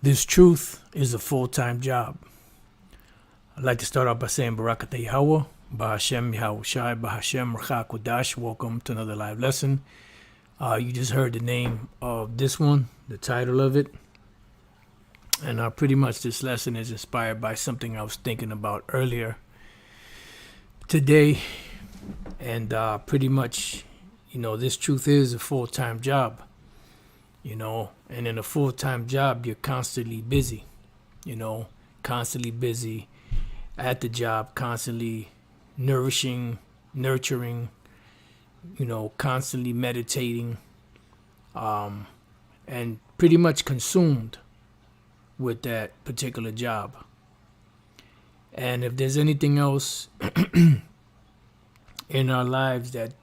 This truth is a full-time job. I'd like to start off by saying Barakatah Yahweh, Bahashem Yahushai, Bahashem Rachak Kodash. Welcome to another live lesson. You just heard the name of this one, the title of it. And pretty much this lesson is inspired by something I was thinking about earlier today. And pretty much, this truth is a full-time job. And in a full-time job, you're constantly busy, constantly busy at the job, constantly nurturing, constantly meditating, and pretty much consumed with that particular job. And if there's anything else in our lives that,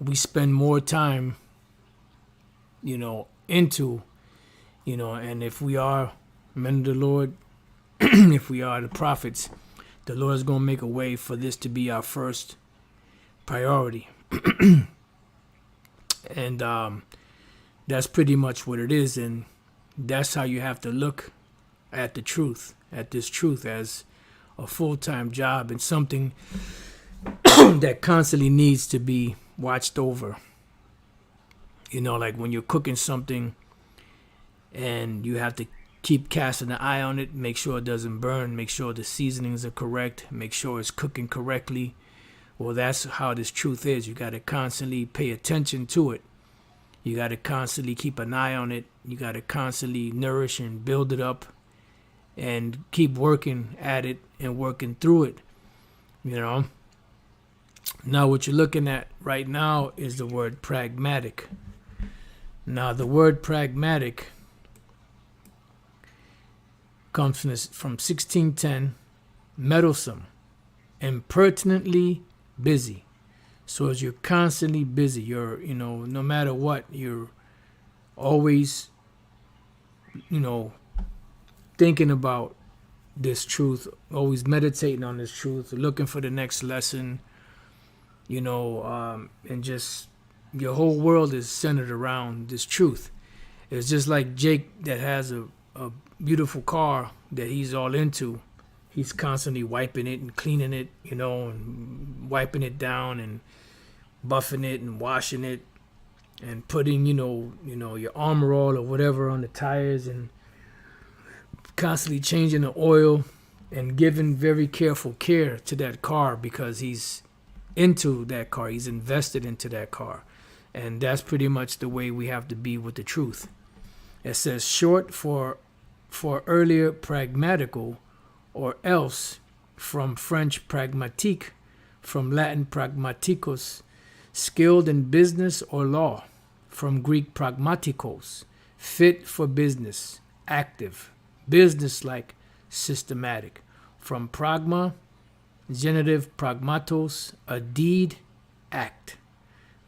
we spend more time, into, and if we are men of the Lord, if we are the prophets, the Lord is going to make a way for this to be our first priority. And that's pretty much what it is. And that's how you have to look at the truth, at this truth as a full-time job and something that constantly needs to be watched over. Like when you're cooking something and you have to keep casting an eye on it, make sure it doesn't burn, make sure the seasonings are correct, make sure it's cooking correctly. Well, that's how this truth is. You got to constantly pay attention to it. You got to constantly keep an eye on it. You got to constantly nourish and build it up and keep working at it and working through it. Now, what you're looking at right now is the word pragmatic. Now, the word pragmatic comes from 1610, meddlesome, impertinently busy. So as you're constantly busy, you're, no matter what, you're always, thinking about this truth, always meditating on this truth, looking for the next lesson, and just your whole world is centered around this truth. It's just like Jake that has a beautiful car that he's all into. He's constantly wiping it and cleaning it, and wiping it down and buffing it and washing it and putting, your Armor All or whatever on the tires and constantly changing the oil and giving very careful care to that car because he's into that car. He's invested into that car. And that's pretty much the way we have to be with the truth. It says short for earlier pragmatical, or else from French pragmatique, from Latin pragmaticos, skilled in business or law, from Greek pragmatikos, fit for business, active, business-like, systematic. From pragma, genitive pragmatos, a deed, act,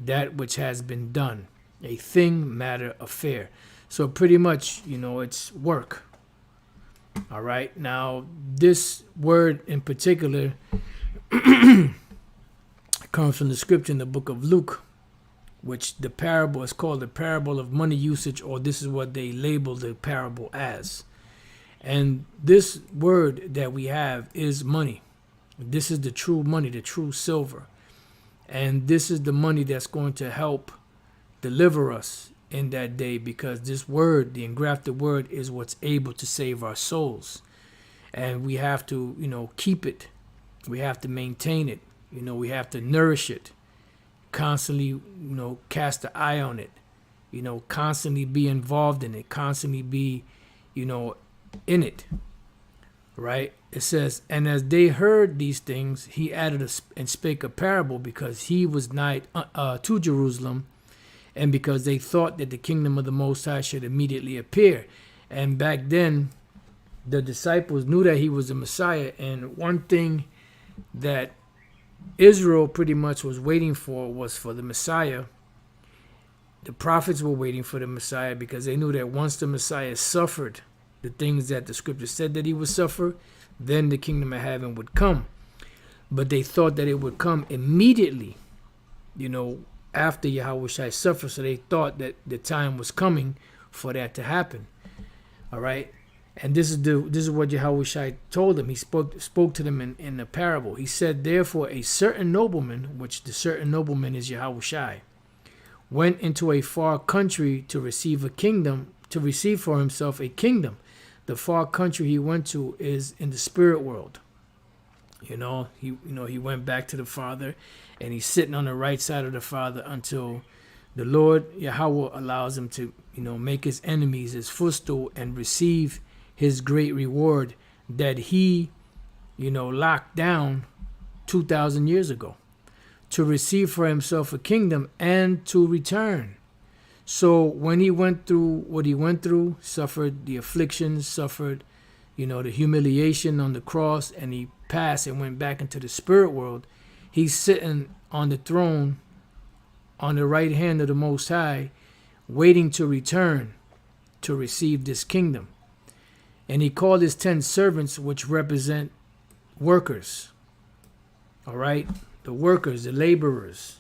that which has been done, a thing, matter, affair. So pretty much, it's work. All right. Now, this word in particular comes from the scripture in the book of Luke, which the parable is called the parable of money usage, or this is what they label the parable as. And this word that we have is money. This is the true money, the true silver. And this is the money that's going to help deliver us in that day, because this word, the engrafted word, is what's able to save our souls. And we have to, keep it. We have to maintain it. We have to nourish it. Constantly, cast the eye on it. Constantly be involved in it. Constantly be, in it. Right? It says, and as they heard these things, he added and spake a parable, because he was nigh to Jerusalem, and because they thought that the kingdom of the Most High should immediately appear. And back then, the disciples knew that he was the Messiah. And one thing that Israel pretty much was waiting for was for the Messiah. The prophets were waiting for the Messiah because they knew that once the Messiah suffered the things that the scripture said that he would suffer, then the kingdom of heaven would come. But they thought that it would come immediately, after Yahushua suffered. So they thought that the time was coming for that to happen. All right. And this is what Yahushua told them. He spoke to them in the parable. He said, therefore, a certain nobleman, which the certain nobleman is Yahushua, went into a far country to receive for himself a kingdom. The far country he went to is in the spirit world. He went back to the Father, and he's sitting on the right side of the Father until the Lord Yahweh allows him to, make his enemies his footstool and receive his great reward that he, locked down 2,000 years ago, to receive for himself a kingdom and to return. So when he went through what he went through, suffered the afflictions, suffered, the humiliation on the cross, and he passed and went back into the spirit world, he's sitting on the throne on the right hand of the Most High, waiting to return to receive this kingdom. And he called his 10 servants, which represent workers. All right? The workers, the laborers.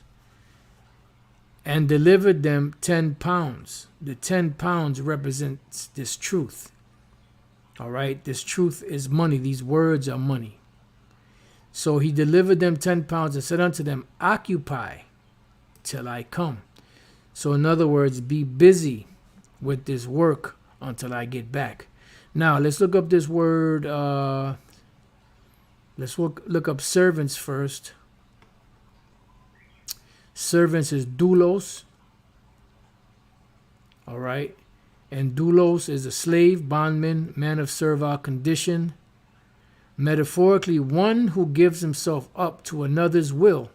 And delivered them 10 pounds. The 10 pounds represents this truth. All right? This truth is money. These words are money. So he delivered them 10 pounds and said unto them, occupy till I come. So in other words, be busy with this work until I get back. Now, let's look up this word. Let's look up servants first. Servants is doulos. All right. And doulos is a slave, bondman, man of servile condition. Metaphorically, one who gives himself up to another's will.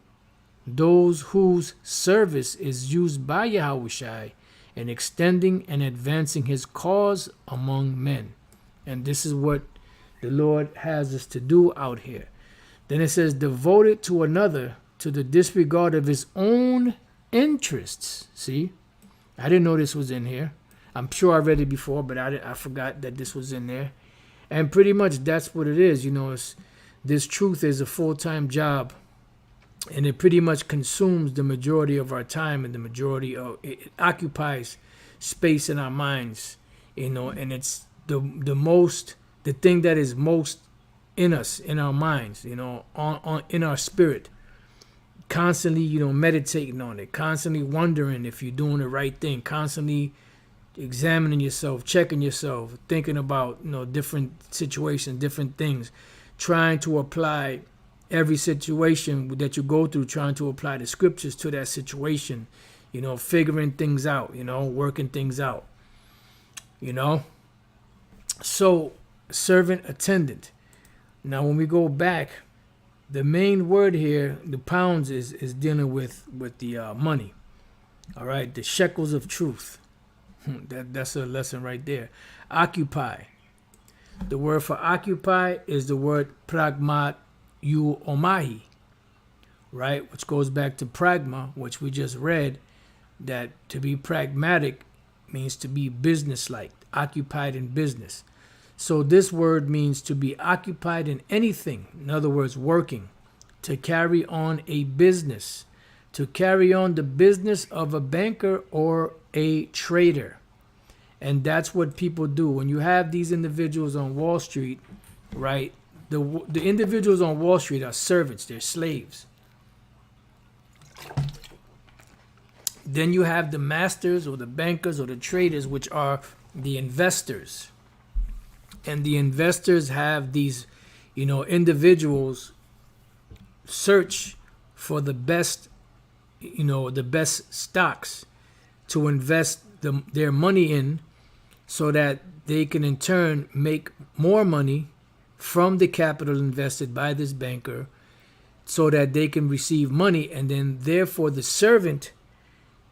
Those whose service is used by Yahushua in extending and advancing his cause among men. And this is what the Lord has us to do out here. Then it says, devoted to another to the disregard of his own interests. See, I didn't know this was in here. I'm sure I read it before, but I forgot that this was in there. And pretty much that's what it is. This truth is a full-time job. And it pretty much consumes the majority of our time, and the majority of it occupies space in our minds, and it's the thing that is most in us, in our minds, in our spirit, constantly, meditating on it, constantly wondering if you're doing the right thing, constantly examining yourself, checking yourself, thinking about, different situations, different things, trying to apply every situation that you go through, trying to apply the scriptures to that situation, figuring things out, working things out, So, servant, attendant. Now, when we go back, the main word here, the pounds, is dealing with the money. All right, the shekels of truth. That's a lesson right there. Occupy. The word for occupy is the word pragmatic. Omahi, right, which goes back to pragma, which we just read, that to be pragmatic means to be businesslike, occupied in business. So this word means to be occupied in anything, in other words, working, to carry on a business, to carry on the business of a banker or a trader. And that's what people do. When you have these individuals on Wall Street, right, the individuals on Wall Street are servants, they're slaves. Then you have the masters or the bankers or the traders, which are the investors. And the investors have these, individuals search for the best, the best stocks to invest their money in, so that they can in turn make more money from the capital invested by this banker, so that they can receive money. And then therefore the servant,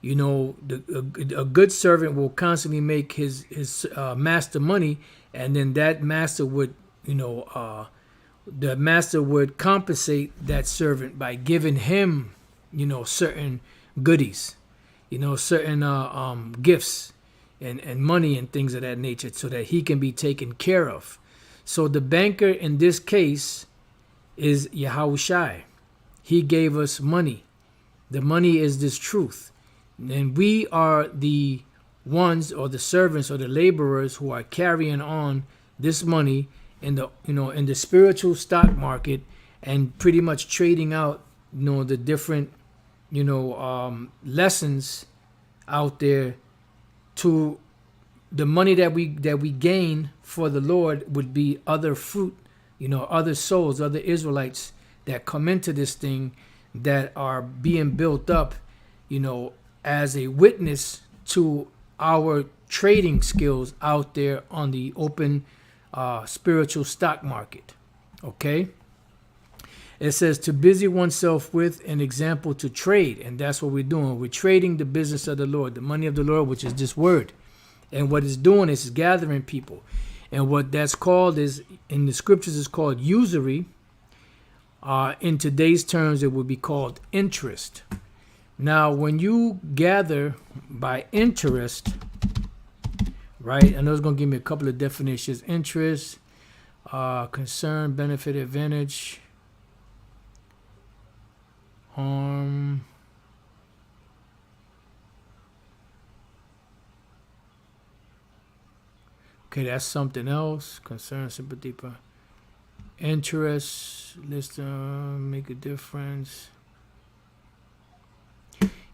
a good servant will constantly make his master money, and then that master would, the master would compensate that servant by giving him, certain goodies, certain gifts and money and things of that nature, so that he can be taken care of. So the banker in this case is Yahushua. He gave us money. The money is this truth. And we are the ones or the servants or the laborers who are carrying on this money in the in the spiritual stock market and pretty much trading out the different lessons out there to the money that we gain for the Lord would be other fruit, other souls, other Israelites that come into this thing that are being built up, as a witness to our trading skills out there on the open spiritual stock market. Okay? It says to busy oneself with an example to trade, and that's what we're doing. We're trading the business of the Lord, the money of the Lord, which is this word. And what it's doing is gathering people. And what that's called is, in the scriptures, is called usury. In today's terms, it would be called interest. Now, when you gather by interest, right, I know it's going to give me a couple of definitions. Interest, concern, benefit, advantage, harm. Okay, that's something else. Concern, sympathy, interest, listen, make a difference.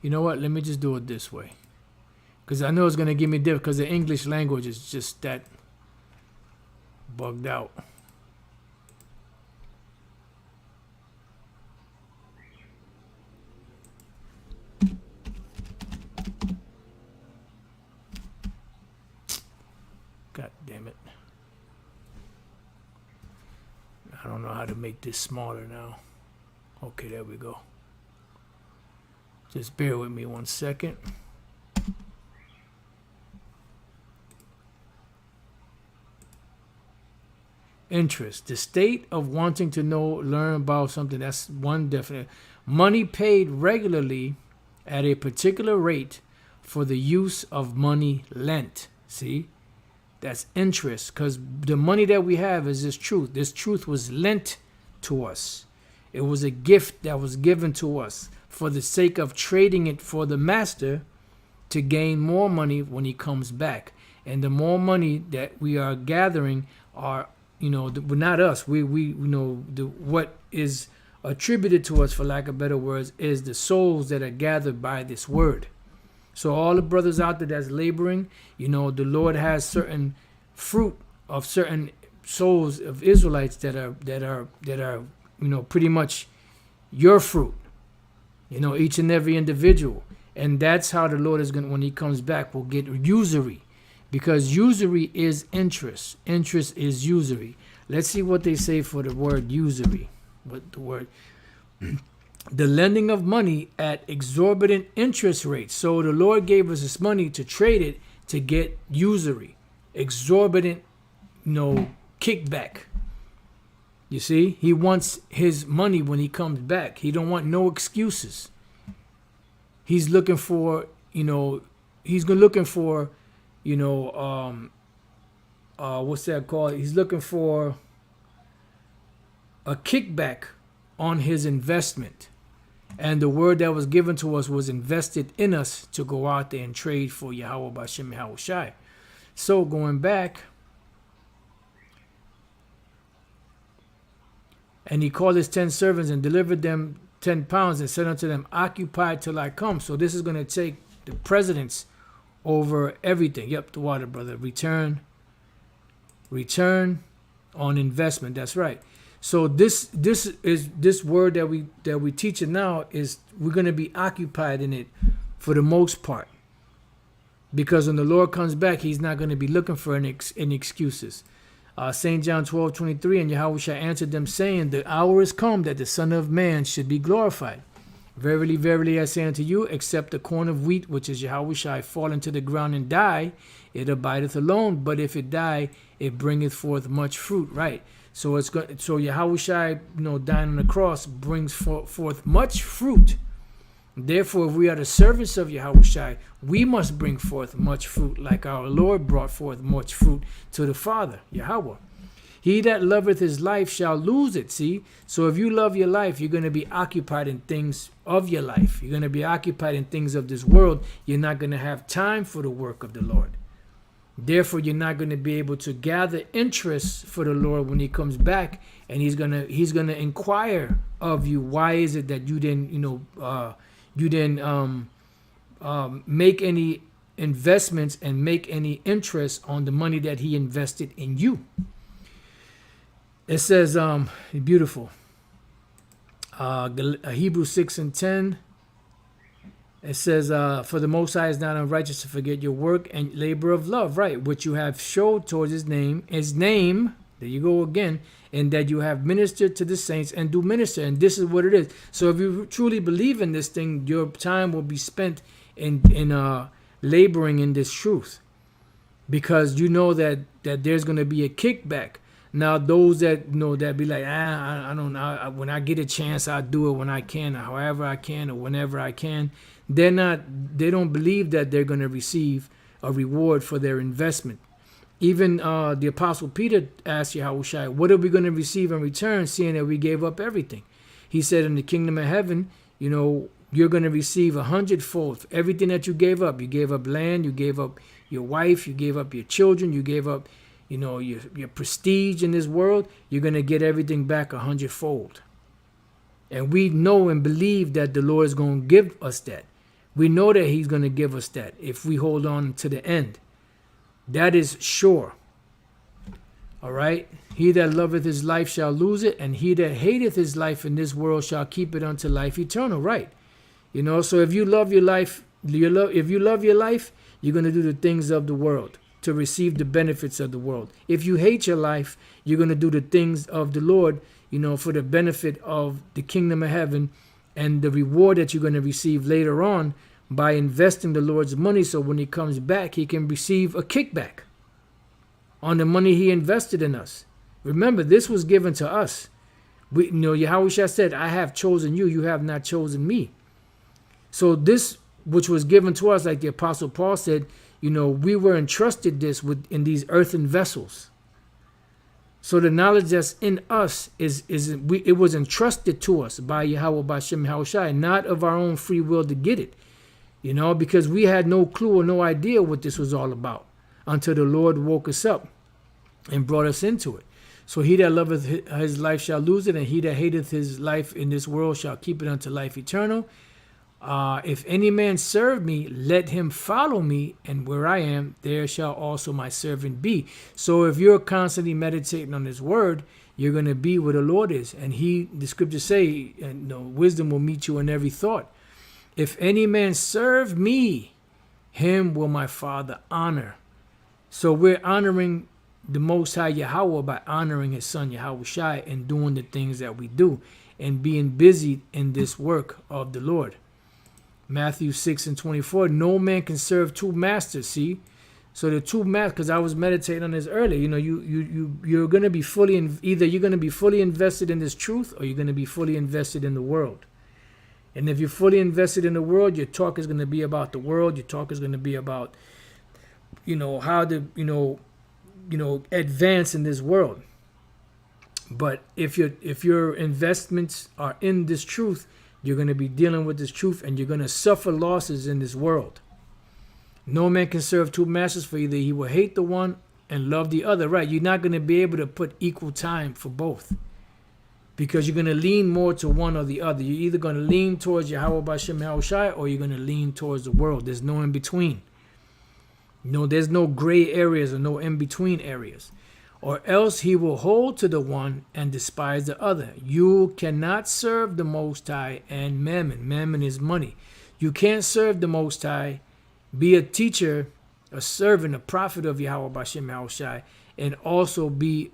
You know what? Let me just do it this way. Because I know it's going to give me different, because the English language is just that bugged out. God damn it. I don't know how to make this smaller now. Okay, there we go. Just bear with me 1 second. Interest, the state of wanting to know, learn about something. That's one definite. Money paid regularly at a particular rate for the use of money lent. See? That's interest, because the money that we have is this truth. This truth was lent to us. It was a gift that was given to us for the sake of trading it for the master to gain more money when he comes back. And the more money that we are gathering are, not us. What is attributed to us, for lack of better words, is the souls that are gathered by this word. So all the brothers out there that's laboring, the Lord has certain fruit of certain souls of Israelites that are pretty much your fruit. Each and every individual. And that's how the Lord is going to, when he comes back, will get usury. Because usury is interest. Interest is usury. Let's see what they say for the word usury. What the word... The lending of money at exorbitant interest rates. So the Lord gave us this money to trade it to get usury. Exorbitant, kickback. You see? He wants his money when he comes back. He don't want no excuses. He's looking for, what's that called? He's looking for a kickback on his investment. And the word that was given to us was invested in us to go out there and trade for Yahweh B'Shem Yahweh Shai. So going back, and he called his 10 servants and delivered them 10 pounds and said unto them, occupy till I come. So this is going to take the precedence over everything. Yep, the water, brother. Return on investment. That's right. So this word that we teaching now is we're going to be occupied in it for the most part, because when the Lord comes back, he's not going to be looking for any excuses. St. John 12:23, and Yahweh shall answer them, saying, the hour is come that the Son of Man should be glorified. Verily, verily, I say unto you, except the corn of wheat, which is Yahweh shall fall into the ground and die, it abideth alone. But if it die, it bringeth forth much fruit. Right. So it's good. So Yahweh Shai, dying on the cross brings forth much fruit. Therefore, if we are the servants of Yahweh Shai, we must bring forth much fruit, like our Lord brought forth much fruit to the Father, Yahweh. He that loveth his life shall lose it. See? So if you love your life, you're going to be occupied in things of your life. You're going to be occupied in things of this world. You're not going to have time for the work of the Lord. Therefore, you're not going to be able to gather interest for the Lord when he comes back, and he's gonna inquire of you, why is it that you didn't make any investments and make any interest on the money that he invested in you. It says, beautiful. Hebrews 6:10. It says, for the Most High is not unrighteous to forget your work and labor of love, right, which you have showed towards his name, there you go again, and that you have ministered to the saints and do minister. And this is what it is. So if you truly believe in this thing, your time will be spent in laboring in this truth, because you know that there's going to be a kickback. Now, those that that be like, I don't know, when I get a chance, I'll do it when I can, or however I can, or whenever I can. They don't believe that they're going to receive a reward for their investment. Even the Apostle Peter asked Yahushua, what are we going to receive in return, seeing that we gave up everything? He said, in the kingdom of heaven, you're going to receive 100-fold for everything that you gave up. You gave up land, you gave up your wife, you gave up your children, you gave up, your prestige in this world. You're going to get everything back 100-fold. And we know and believe that the Lord is going to give us that. We know that he's going to give us that if we hold on to the end. That is sure. All right? He that loveth his life shall lose it, and he that hateth his life in this world shall keep it unto life eternal. Right? So if you love your life, if you love your life, you're going to do the things of the world to receive the benefits of the world. If you hate your life, you're going to do the things of the Lord, for the benefit of the kingdom of heaven and the reward that you're going to receive later on by investing the Lord's money, so when he comes back, he can receive a kickback on the money he invested in us. Remember, this was given to us. Yahushua said, I have chosen you, you have not chosen me. So this, which was given to us, like the Apostle Paul said, we were entrusted this in these earthen vessels. So the knowledge that's in us it was entrusted to us by Yahweh, by Shem Yahushua, not of our own free will to get it. Because we had no clue or no idea what this was all about until the Lord woke us up and brought us into it. So he that loveth his life shall lose it, and he that hateth his life in this world shall keep it unto life eternal. If any man serve me, let him follow me, and where I am, there shall also my servant be. So if you're constantly meditating on his word, you're going to be where the Lord is. And the scriptures say, wisdom will meet you in every thought. If any man serve me, him will my Father honor. So we're honoring the Most High Yahweh by honoring his son Yahushua and doing the things that we do and being busy in this work of the Lord. Matthew 6:24, no man can serve two masters. See, so the two masters, because I was meditating on this earlier. You're going to be either you're going to be fully invested in this truth, or you're going to be fully invested in the world. And if you're fully invested in the world, your talk is going to be about the world. Your talk is going to be about, how to, advance in this world. But if your investments are in this truth, you're going to be dealing with this truth, and you're going to suffer losses in this world. No man can serve two masters, for either he will hate the one and love the other. Right? You're not going to be able to put equal time for both, because you're going to lean more to one or the other. You're either going to lean towards Yahweh B'Shem Yahushai, or you're going to lean towards the world. There's no in between. There's no gray areas or no in between areas. Or else he will hold to the one and despise the other. You cannot serve the Most High and mammon. Mammon is money. You can't serve the Most High, be a teacher, a servant, a prophet of Yahweh B'Shem Yahushai, and also be,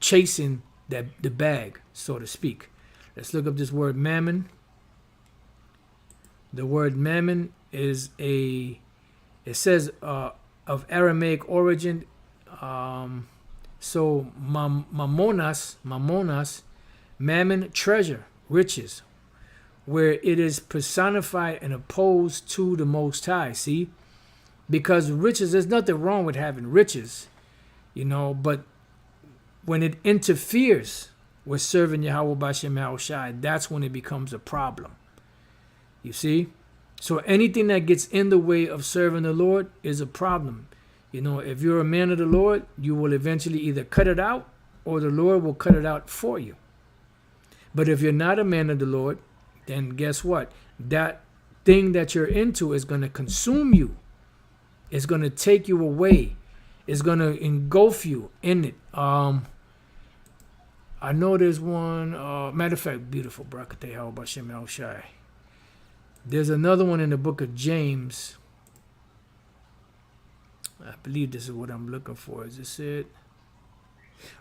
chasing the bag, so to speak. Let's look up this word mammon. The word mammon is it says of Aramaic origin. So mamonas, mammon, treasure, riches, where it is personified and opposed to the Most High. See, because riches, there's nothing wrong with having riches, but when it interferes with serving Yahweh Bashem Yahushai, that's when it becomes a problem. You see? So anything that gets in the way of serving the Lord is a problem. You know, if you're a man of the Lord, you will eventually either cut it out or the Lord will cut it out for you. But if you're not a man of the Lord, then guess what? That thing that you're into is going to consume you. It's going to take you away. It's going to engulf you in it. I know there's one, matter of fact, beautiful, Barakateh Bashem Yahushai. There's another one in the book of James. I believe this is what I'm looking for. Is this it?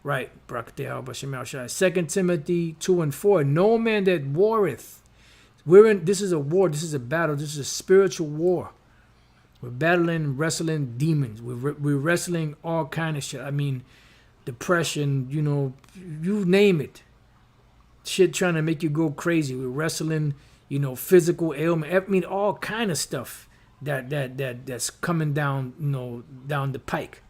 Right. Barakateh Bashem Yahushai. 2 Timothy 2 and 4. No man that warreth. This is a war. This is a battle. This is a spiritual war. We're battling and wrestling demons. We're wrestling all kind of shit. I mean, depression, you know, you name it. Shit trying to make you go crazy. We're wrestling, you know, physical ailment. I mean, all kind of stuff that's coming down, you know, down the pike.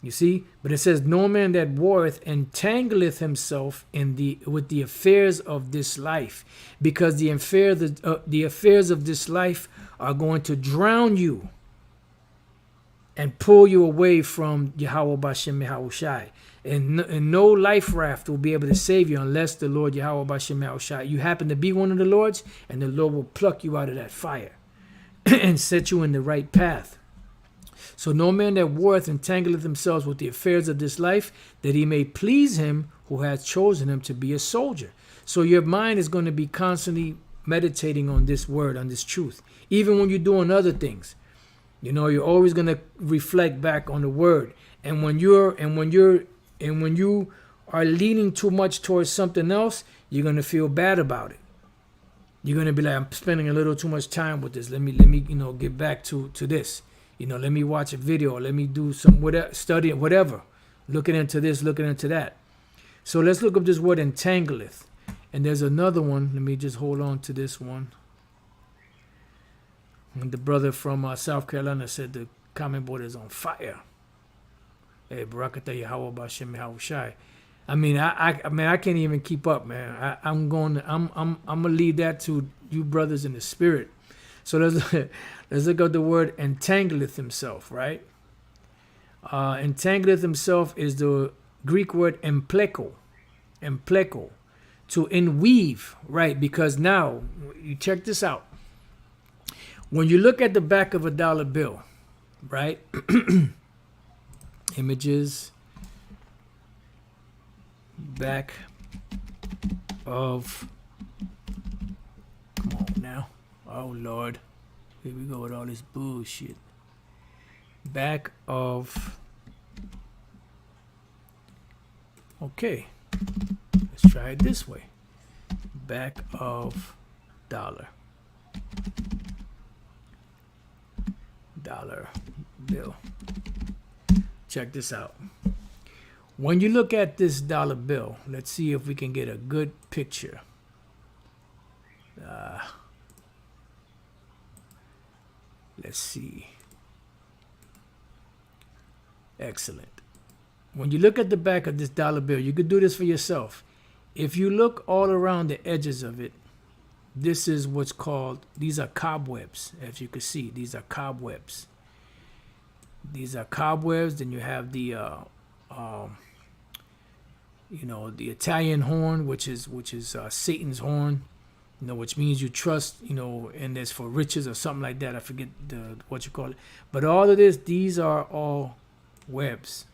You see? But it says, no man that warreth entangleth himself with the affairs of this life, because the affairs of this life are going to drown you and pull you away from Yahweh Bashem Yahushai. And no life raft will be able to save you unless the Lord Yahweh Bashem Yahushai. You happen to be one of the Lord's, and the Lord will pluck you out of that fire and set you in the right path. So no man that warreth entangleth himself with the affairs of this life, that he may please him who hath chosen him to be a soldier. So your mind is going to be constantly meditating on this word, on this truth. Even when you're doing other things, you know, you're always going to reflect back on the word. And when you are leaning too much towards something else, you're going to feel bad about it. You're going to be like, I'm spending a little too much time with this. Let me, you know, get back to this. You know, let me watch a video, let me do some whatever, study, whatever. Looking into this, looking into that. So let's look up this word entangleth. And there's another one. Let me just hold on to this one. And the brother from South Carolina said the comment board is on fire. Hey, Barakatah Yahweh Bashem Yahushai. I mean, I can't even keep up, man. I'm gonna leave that to you brothers in the spirit. So let's look at the word entangleth himself, right? Entangleth himself is the Greek word empleko, to enweave, right? Because now, you check this out. When you look at the back of a dollar bill, right? Images, back of, come on now. Oh, Lord. Here we go with all this bullshit. Back of... Okay. Let's try it this way. Back of dollar. Dollar bill. Check this out. When you look at this dollar bill, let's see if we can get a good picture. Let's see. Excellent. When you look at the back of this dollar bill, you could do this for yourself. If you look all around the edges of it, this is what's called, these are cobwebs. As you can see, these are cobwebs. These are cobwebs. Then you have the, you know, the Italian horn, which is Satan's horn. You know, which means you trust, you know, and it's for riches or something like that. I forget what you call it. But all of this, these are all webs,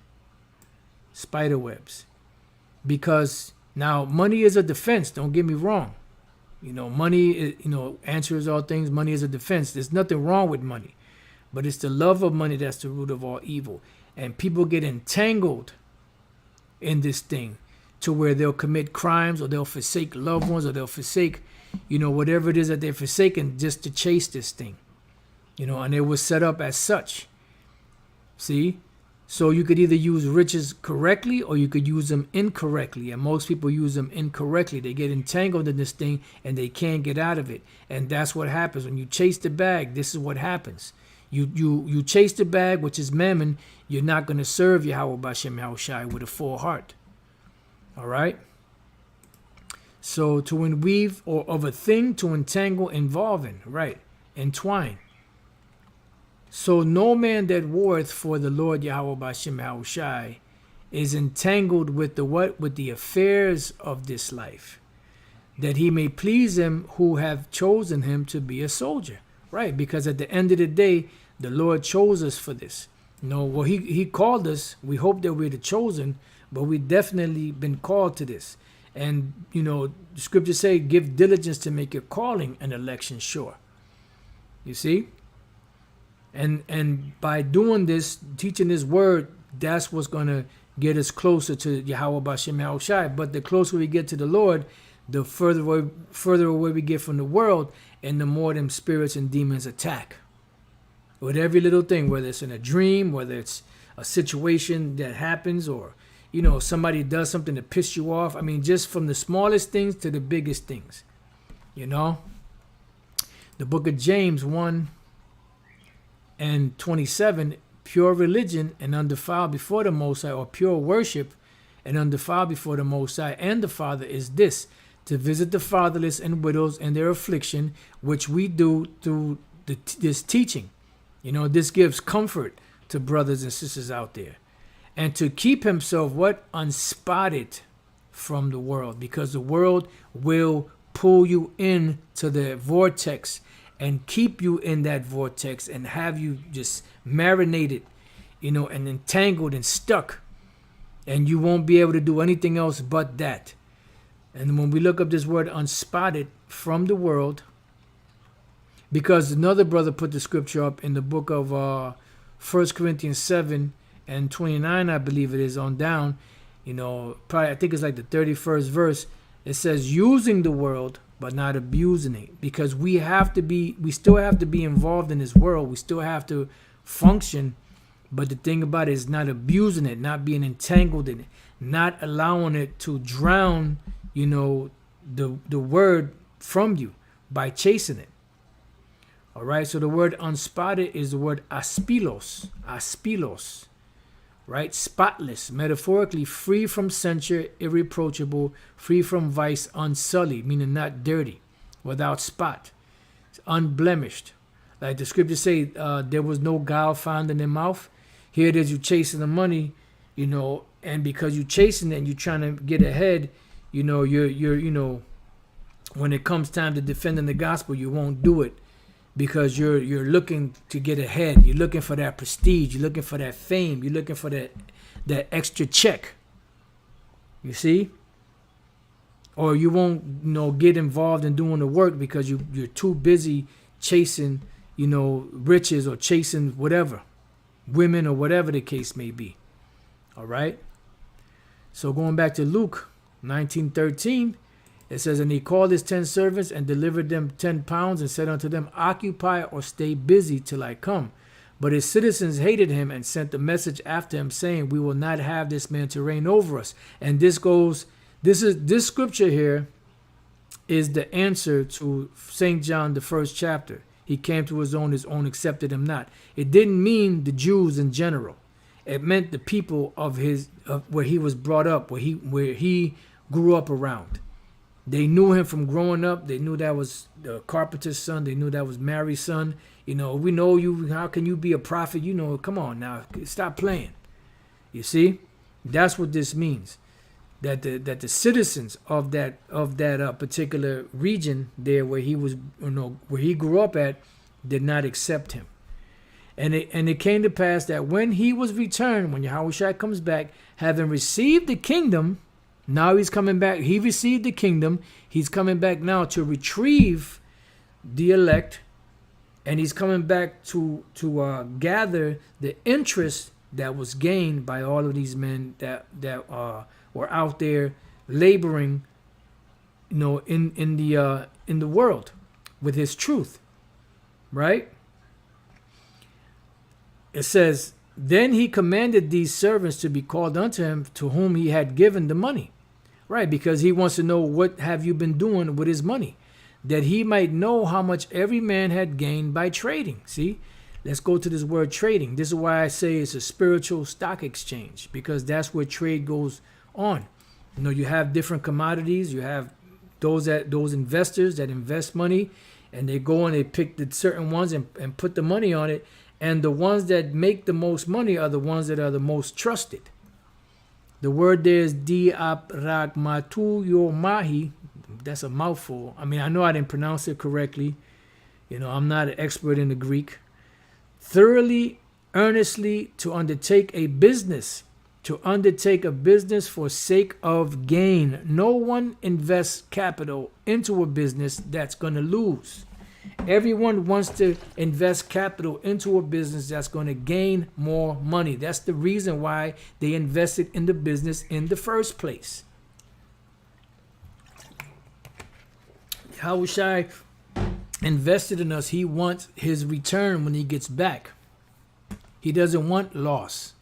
spider webs. Because now money is a defense. Don't get me wrong. You know, money, you know, answers all things. Money is a defense. There's nothing wrong with money. But it's the love of money that's the root of all evil. And people get entangled in this thing to where they'll commit crimes, or they'll forsake loved ones, or they'll forsake, you know, whatever it is that they're forsaken just to chase this thing. You know, and it was set up as such. See? So you could either use riches correctly or you could use them incorrectly. And most people use them incorrectly. They get entangled in this thing and they can't get out of it. And that's what happens. When you chase the bag, this is what happens. You chase the bag, which is mammon. You're not going to serve Yahweh Bashem Yahushai with a full heart. All right. So to enweave, or of a thing to entangle, involve in, right? Entwine. So no man that warreth for the Lord Yahweh Bashem Yahushai is entangled with the what? With the affairs of this life, that he may please him who have chosen him to be a soldier. Right? Because at the end of the day, the Lord chose us for this. Well, he called us. We hope that we're the chosen, but we definitely been called to this. And, the scriptures say, give diligence to make your calling and election sure. You see? And by doing this, teaching this word, that's what's going to get us closer to Yahweh Bashem Yahushai. But the closer we get to the Lord, the further away we get from the world, and the more them spirits and demons attack. With every little thing, whether it's in a dream, whether it's a situation that happens, or, somebody does something to piss you off. I mean, just from the smallest things to the biggest things. The book of James 1:27, pure religion and undefiled before the Most High, or pure worship and undefiled before the Most High and the Father, is this: to visit the fatherless and widows in their affliction, which we do through this teaching. This gives comfort to brothers and sisters out there. And to keep himself what? Unspotted from the world, because the world will pull you into the vortex and keep you in that vortex and have you just marinated, and entangled and stuck. And you won't be able to do anything else but that. And when we look up this word unspotted from the world, because another brother put the scripture up in the book of 1 Corinthians 7:29, I believe it is, on down, probably I think it's like the 31st verse. It says, using the world, but not abusing it. Because we still have to be involved in this world. We still have to function. But the thing about it is not abusing it, not being entangled in it, not allowing it to drown, the word from you by chasing it. All right. So the word unspotted is the word aspilos, right? Spotless, metaphorically free from censure, irreproachable, free from vice, unsullied, meaning not dirty, without spot, unblemished. Like the scriptures say, there was no guile found in their mouth. Here it is, you chasing the money, and because you chasing it and you trying to get ahead, you're when it comes time to defending the gospel, you won't do it because you're looking to get ahead. You're looking for that prestige. You're looking for that fame. You're looking for that extra check. You see? Or you won't, get involved in doing the work because you're too busy chasing, riches, or chasing whatever, women, or whatever the case may be. All right? So going back to Luke 19:13, it says, and he called his 10 servants and delivered them 10 pounds and said unto them, occupy or stay busy till I come. But his citizens hated him and sent a message after him, saying, we will not have this man to reign over us. And this scripture here is the answer to St. John, the 1st chapter. He came to his own accepted him not. It didn't mean the Jews in general. It meant the people of where he was brought up, where he grew up around. They knew him from growing up. They knew that was the carpenter's son. They knew that was Mary's son. We know you. How can you be a prophet? Come on now, stop playing. You see, that's what this means. That the citizens of that particular region there where he was, where he grew up at, did not accept him. And it came to pass that when he was returned, when Yahushua comes back, having received the kingdom, now he's coming back. He received the kingdom. He's coming back now to retrieve the elect, and he's coming back to gather the interest that was gained by all of these men that were out there laboring, in the world with his truth, right? It says, then he commanded these servants to be called unto him, to whom he had given the money. Right, because he wants to know, what have you been doing with his money? That he might know how much every man had gained by trading. See, let's go to this word trading. This is why I say it's a spiritual stock exchange, because that's where trade goes on. You have different commodities. You have those investors that invest money, and they go and they pick the certain ones and put the money on it. And the ones that make the most money are the ones that are the most trusted. The word there is diapragmatuyomahi. That's a mouthful. I mean, I know I didn't pronounce it correctly. I'm not an expert in the Greek. Thoroughly, earnestly to undertake a business. To undertake a business for sake of gain. No one invests capital into a business that's going to lose. Everyone wants to invest capital into a business that's going to gain more money. That's the reason why they invested in the business in the first place. Yahushua invested in us. He wants his return when he gets back. He doesn't want loss.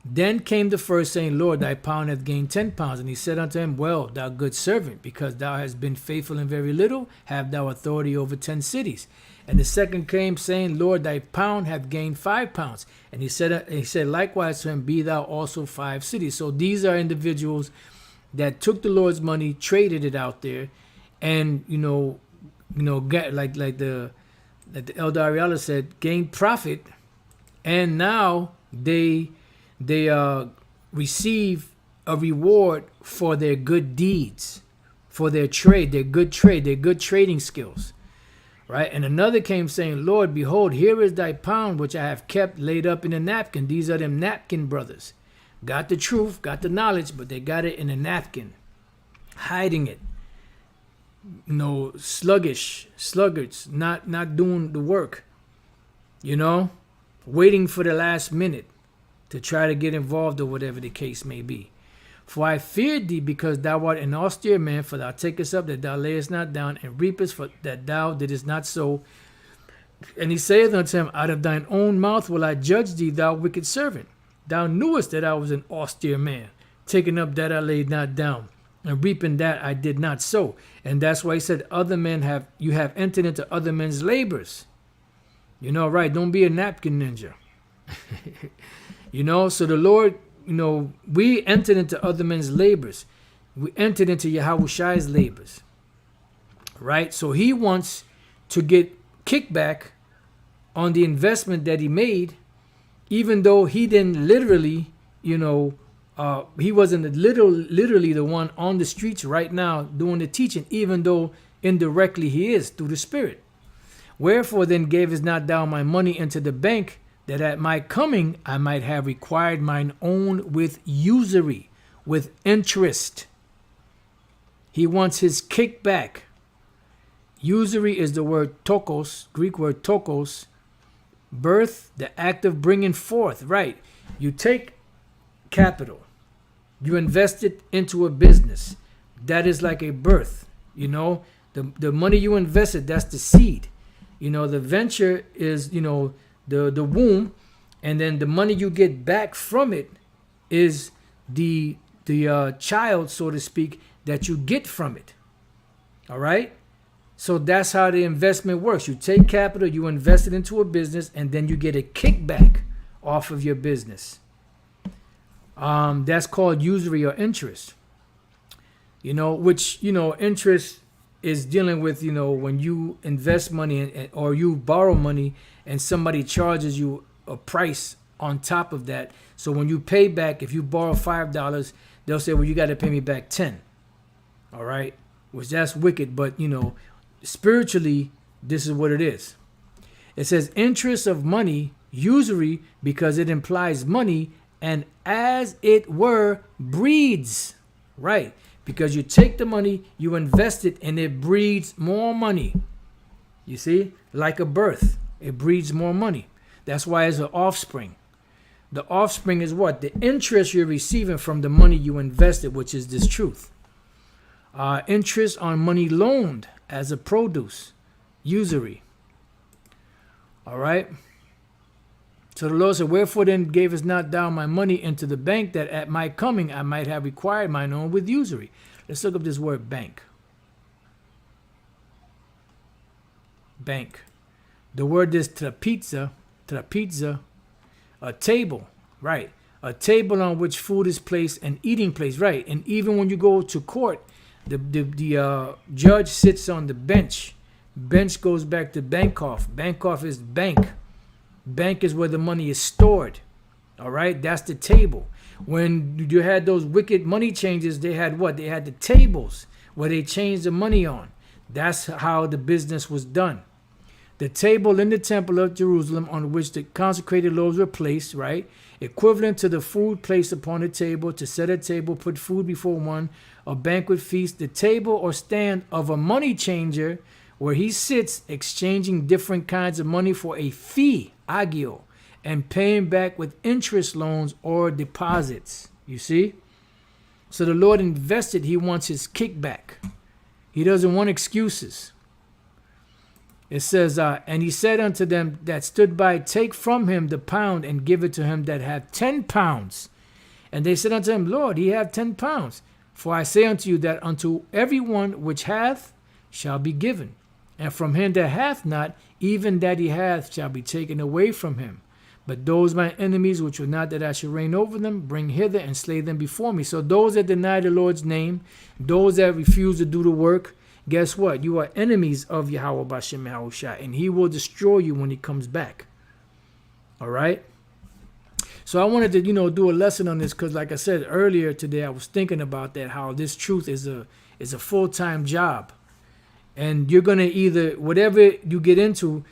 Then came the first, saying, Lord, thy pound hath gained 10 pounds. And he said unto him, Well, thou good servant, because thou hast been faithful in very little, have thou authority over 10 cities. And the second came, saying, Lord, thy pound hath gained 5 pounds. And he said likewise to him, Be thou also 5 cities. So these are individuals that took the Lord's money, traded it out there, and get like the Elder Ariella said, gained profit, and now they receive a reward for their good deeds, for their trade, their good trading skills, right? And another came saying, Lord, behold, here is thy pound, which I have kept laid up in a napkin. These are them napkin brothers. Got the truth, got the knowledge, but they got it in a napkin, hiding it. Sluggards, not doing the work, waiting for the last minute to try to get involved or whatever the case may be. For I feared thee, because thou art an austere man, for thou takest up that thou layest not down, and reapest for that thou didst not sow. And he saith unto him, Out of thine own mouth will I judge thee, thou wicked servant. Thou knewest that I was an austere man, taking up that I laid not down, and reaping that I did not sow. And that's why he said, you have entered into other men's labors. Right? Don't be a napkin ninja. So the Lord, we entered into other men's labors. We entered into Yahushua's labors. Right? So he wants to get kickback on the investment that he made, even though he didn't literally, he wasn't literally the one on the streets right now doing the teaching, even though indirectly he is through the Spirit. Wherefore then gavest not thou my money into the bank, that at my coming I might have required mine own with usury, with interest. He wants his kickback. Usury is the word tokos, Greek word tokos, birth, the act of bringing forth, right? You take capital, you invest it into a business. That is like a birth, the money you invested, that's the seed. The venture is, the womb, and then the money you get back from it is the child, so to speak, that you get from it. All right? So that's how the investment works. You take capital, you invest it into a business, and then you get a kickback off of your business. That's called usury or interest. Which, interest is dealing with, when you invest money or you borrow money and somebody charges you a price on top of that. So when you pay back, if you borrow $5, they'll say, well, you got to pay me back 10. All right. Which that's wicked. But, spiritually, this is what it is. It says interest of money, usury, because it implies money, and as it were breeds. Right. Because you take the money, you invest it, and it breeds more money. You see? Like a birth. It breeds more money. That's why it's an offspring. The offspring is what? The interest you're receiving from the money you invested, which is this truth. Interest on money loaned as a produce. Usury. All right? So the Lord said, Wherefore then gavest not thou my money into the bank, that at my coming I might have required mine own with usury? Let's look up this word bank. Bank. The word is trapeza, a table, right? A table on which food is placed, an eating place, right? And even when you go to court, the judge sits on the bench. Bench goes back to Bankoff. Bankoff is bank. Bank is where the money is stored. All right, that's the table. When you had those wicked money changers, they had what? They had the tables where they changed the money on. That's how the business was done. The table in the temple of Jerusalem on which the consecrated loaves were placed, right? Equivalent to the food placed upon the table, to set a table, put food before one, a banquet feast, the table or stand of a money changer where he sits exchanging different kinds of money for a fee, agio, and paying back with interest loans or deposits. You see? So the Lord invested, he wants his kickback. He doesn't want excuses. It says, and he said unto them that stood by, take from him the pound and give it to him that hath 10 pounds. And they said unto him, Lord, he hath 10 pounds. For I say unto you that unto every one which hath shall be given. And from him that hath not, even that he hath shall be taken away from him. But those my enemies, which would not that I should reign over them, bring hither and slay them before me. So those that deny the Lord's name, those that refuse to do the work, guess what? You are enemies of Yahweh Bashem Yahushua, and he will destroy you when he comes back. All right? So I wanted to, do a lesson on this because, like I said earlier today, I was thinking about that, how this truth is a full-time job. And you're going to either, whatever you get into,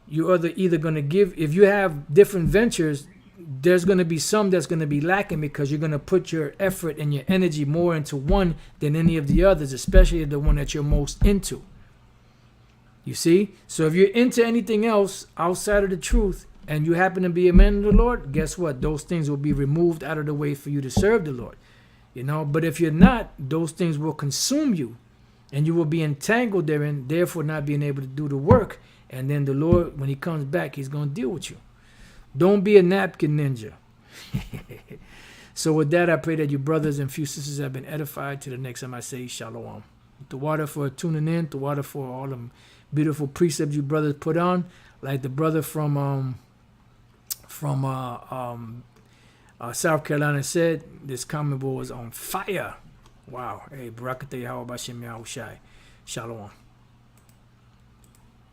you're either going to give, if you have different ventures, there's going to be some that's going to be lacking because you're going to put your effort and your energy more into one than any of the others, especially the one that you're most into. You see? So if you're into anything else outside of the truth and you happen to be a man of the Lord, guess what? Those things will be removed out of the way for you to serve the Lord. But if you're not, those things will consume you and you will be entangled therein, therefore not being able to do the work. And then the Lord, when he comes back, he's going to deal with you. Don't be a napkin ninja. So with that, I pray that you brothers and few sisters have been edified. To the next time I say shalom. The water for tuning in, the water for all them beautiful precepts you brothers put on. Like the brother from South Carolina said, this comment board was on fire. Wow. Hey, Barakatah Yahweh Bashem Yahushai. Shalom.